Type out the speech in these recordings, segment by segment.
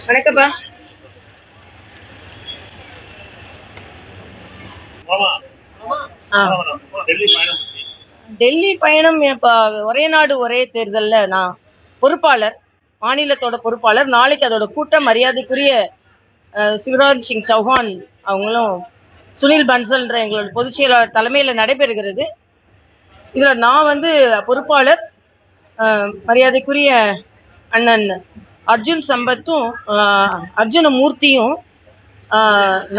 வணக்கம்ப்பா. டெல்லி பயணம் இப்ப ஒரே நாடு ஒரே தேர்தல்ல நான் பொறுப்பாளர், மாநிலத்தோட பொறுப்பாளர். நாளைக்கு அதோட கூட்டம் மரியாதைக்குரிய சிவராஜ் சிங் சௌஹான் அவங்களும் சுனில் பன்சல்ன்ற எங்களோட பொதுச் செயலாளர் தலைமையில் நடைபெறுகிறது. இதுல நான் பொறுப்பாளர், மரியாதைக்குரிய அண்ணன் அர்ஜுன் சம்பத்தும் அர்ஜுனமூர்த்தியும்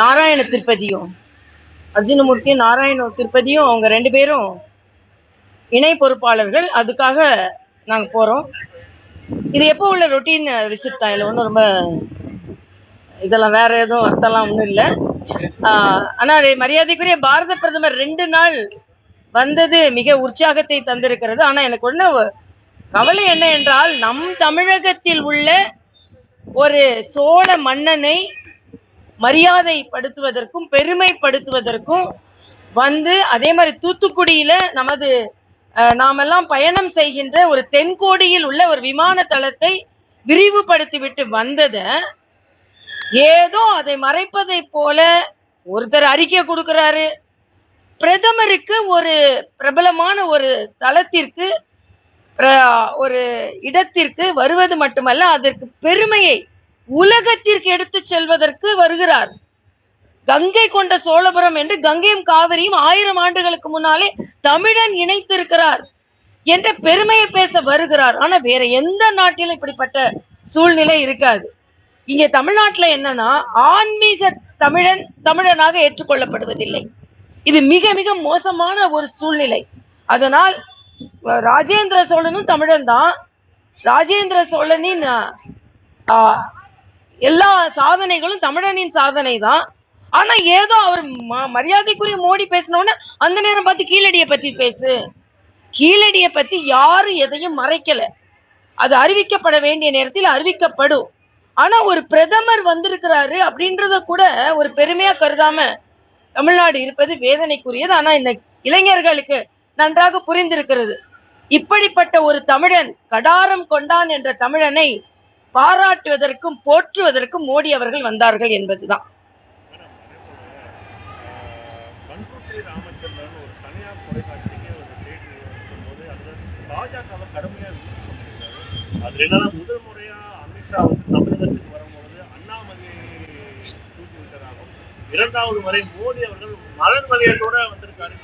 நாராயண திருப்பதியும் அவங்க 2 பேரும் இணை பொறுப்பாளர்கள். அதுக்காக நாங்க போறோம். இது எப்போ உள்ள ரொட்டீன் விசிட் தான். இல்லை ஒன்றும் ரொம்ப இதெல்லாம் வேற எதுவும் அர்த்தம்லாம் ஒன்றும் இல்லை. ஆனா மரியாதைக்குரிய பாரத பிரதமர் 2 நாள் வந்தது மிக உற்சாகத்தை தந்திருக்கிறது. ஆனா எனக்கு ஒண்ணு கவலை என்ன என்றால், நம் தமிழகத்தில் உள்ள ஒரு சோழ மன்னனை மரியாதைப்படுத்துவதற்கும் பெருமைப்படுத்துவதற்கும் அதே மாதிரி தூத்துக்குடியில நாமெல்லாம் பயணம் செய்கின்ற ஒரு தென்கோடியில் உள்ள ஒரு விமான தளத்தை விரிவுபடுத்திவிட்டு வந்தத ஏதோ அதை மறைப்பதை போல ஒருத்தர் அறிக்கை கொடுக்கிறாரு. பிரதமருக்கு ஒரு பிரபலமான ஒரு தளத்திற்கு ஒரு இடத்திற்கு வருவது மட்டுமல்ல, அதற்கு பெருமையை உலகத்திற்கு எடுத்து செல்வதற்கு வருகிறார். கங்கை கொண்ட சோழபுரம் என்று கங்கையும் காவிரியும் 1000 ஆண்டுகளுக்கு முன்னாலே தமிழன் இணைத்திருக்கிறார் என்ற பெருமையை பேச வருகிறார். ஆனா வேற எந்த நாட்டிலும் இப்படிப்பட்ட சூழ்நிலை இருக்காது. இங்க தமிழ்நாட்டுல என்னன்னா, ஆன்மீக தமிழனாக ஏற்றுக்கொள்ளப்படுவதில்லை. இது மிக மிக மோசமான ஒரு சூழ்நிலை. அதனால் ராஜேந்திர சோழனும் தமிழன் தான். ராஜேந்திர சோழனின் எல்லா சாதனைகளும் தமிழனின் சாதனை தான். ஆனா ஏதோ அவர் மரியாதைக்குரிய மோடி பேசினோன்னு அந்த நேரம் பார்த்து கீழடியை பத்தி கீழடியை பத்தி யாரும் எதையும் மறைக்கல. அது அறிவிக்கப்பட வேண்டிய நேரத்தில் அறிவிக்கப்படும். ஆனா ஒரு பிரதமர் வந்திருக்கிறாரு அப்படின்றத கூட ஒரு பெருமையா கருதாம தமிழ்நாடு இருப்பது வேதனைக்குரியது. ஆனா இந்த இளைஞர்களுக்கு நன்றாக புரிந்திருக்கிறது. இப்படிப்பட்ட ஒரு தமிழன், கடாரம் கொண்டான் என்ற தமிழனை பாராட்டுவதற்கும் போற்றுவதற்கும் மோடி அவர்கள் வந்தார்கள் என்பதுதான். முதல் முறையா அமித்ஷா தமிழகத்துக்கு வரும்போது அண்ணாமலையை தூக்கி விட்டதாகவும், 2வது முறை மோடி அவர்கள் மலர் வளையத்தோட வந்திருக்காரு.